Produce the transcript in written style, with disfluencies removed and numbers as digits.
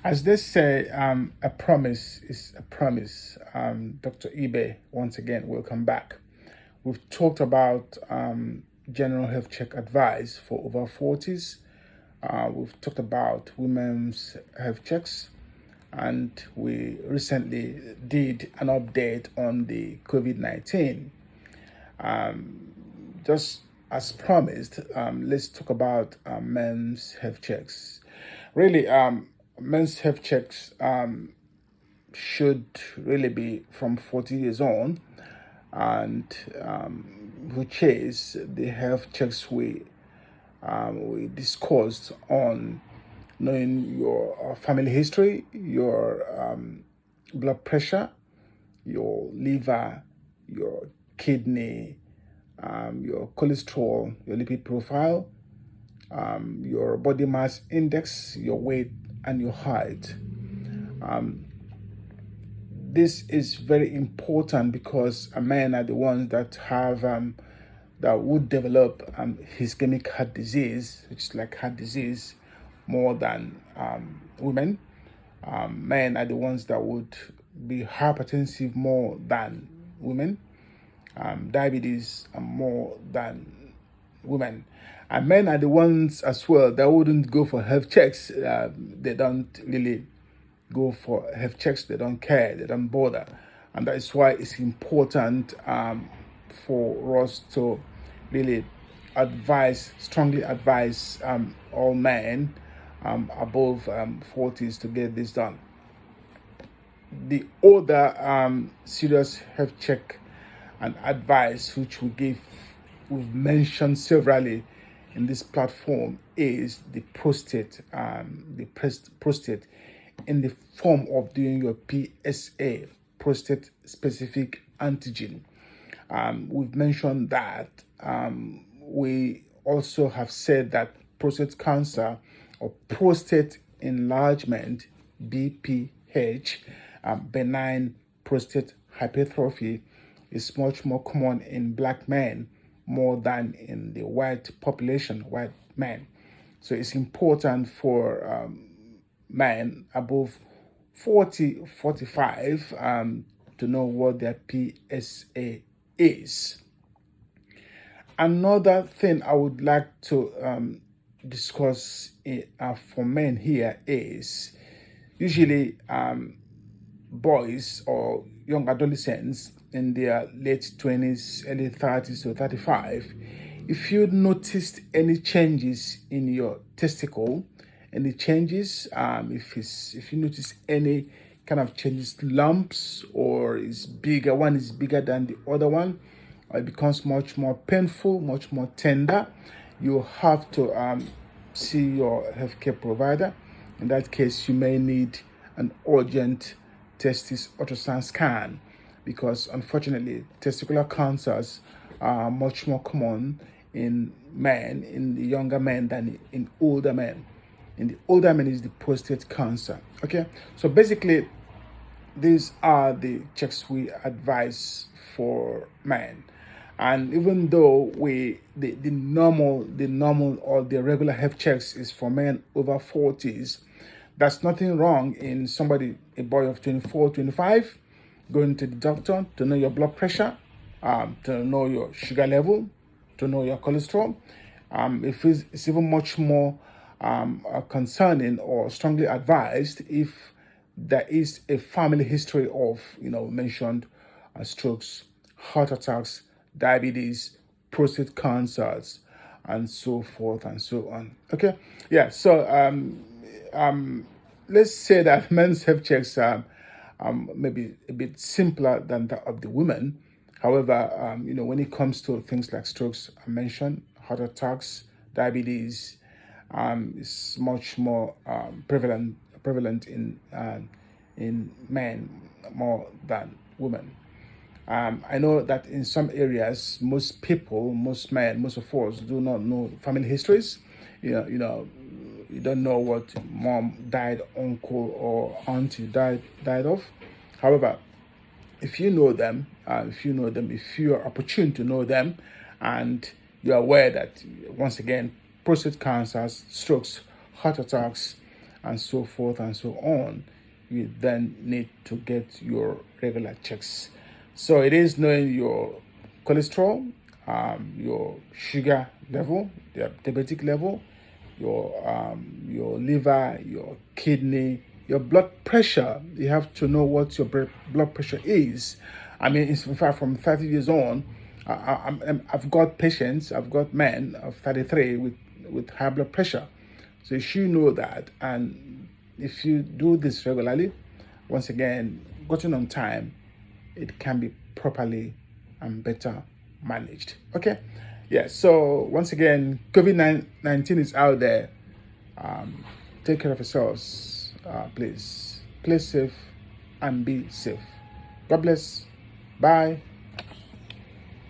As they say, a promise is a promise. Dr. Ibe, once again, welcome back. We've talked about general health check advice for over 40s. We've talked about women's health checks, and we recently did an update on the COVID-19. Just as promised, let's talk about men's health checks. Really, men's health checks should really be from 40 years on, and which is the health checks we discussed on knowing your family history, your blood pressure, your liver, your kidney, your cholesterol, your lipid profile, your body mass index, your weight, and your height. This is very important because men are the ones that have that would develop ischemic heart disease, which is like heart disease, more than women. Men are the ones that would be hypertensive more than women. Diabetes more than women. And men are the ones as well that wouldn't go for health checks. They don't really go for health checks. They don't care. They don't bother. And that is why it's important for us to really strongly advise all men above 40s to get this done. The other serious health check and advice which we've mentioned severally in this platform is the prostate, prostate in the form of doing your PSA, prostate specific antigen. We've mentioned that. We also have said that prostate cancer or prostate enlargement, BPH, benign prostate hypertrophy, is much more common in black men more than in the white population, white men. So it's important for men above 40, 45 to know what their PSA is. Another thing I would like to discuss for men here is usually boys or young adolescents in their late 20s, early 30s to 35, if you noticed any changes in your testicle, any changes, if you notice any kind of changes, lumps, or is bigger, one is bigger than the other one, or it becomes much more painful, much more tender, you have to see your healthcare provider. In that case, you may need an urgent testis ultrasound scan, because unfortunately testicular cancers are much more common in men, in the younger men, than in older men. In the older men is the prostate cancer. Okay, so basically these are the checks we advise for men. And even though the normal or the regular health checks is for men over 40s, that's nothing wrong in somebody, a boy of 24, 25, going to the doctor to know your blood pressure, to know your sugar level, to know your cholesterol. If it's even much more concerning or strongly advised if there is a family history of, mentioned strokes, heart attacks, diabetes, prostate cancers, and so forth and so on. Okay, yeah. So let's say that men's health checks are maybe a bit simpler than that of the women. However, when it comes to things like strokes, I mentioned heart attacks, diabetes, is much more prevalent in men more than women. I know that in some areas, most people, most men, most of us do not know family histories. You don't know what mom died, uncle or auntie died of. However, if you know them, if you are opportune to know them, and you're aware that once again, prostate cancers, strokes, heart attacks, and so forth and so on, you then need to get your regular checks. So it is knowing your cholesterol, your sugar level, the diabetic level, your liver, your kidney, your blood pressure. You have to know what your blood pressure is. I mean, in fact, from 30 years on, I've got patients, I've got men of 33 with high blood pressure. So you should know that. And if you do this regularly, once again, gotten on time, it can be properly and better managed. Okay? Yeah, so once again, COVID-19 is out there. Take care of yourselves, please. Play safe and be safe. God bless. Bye.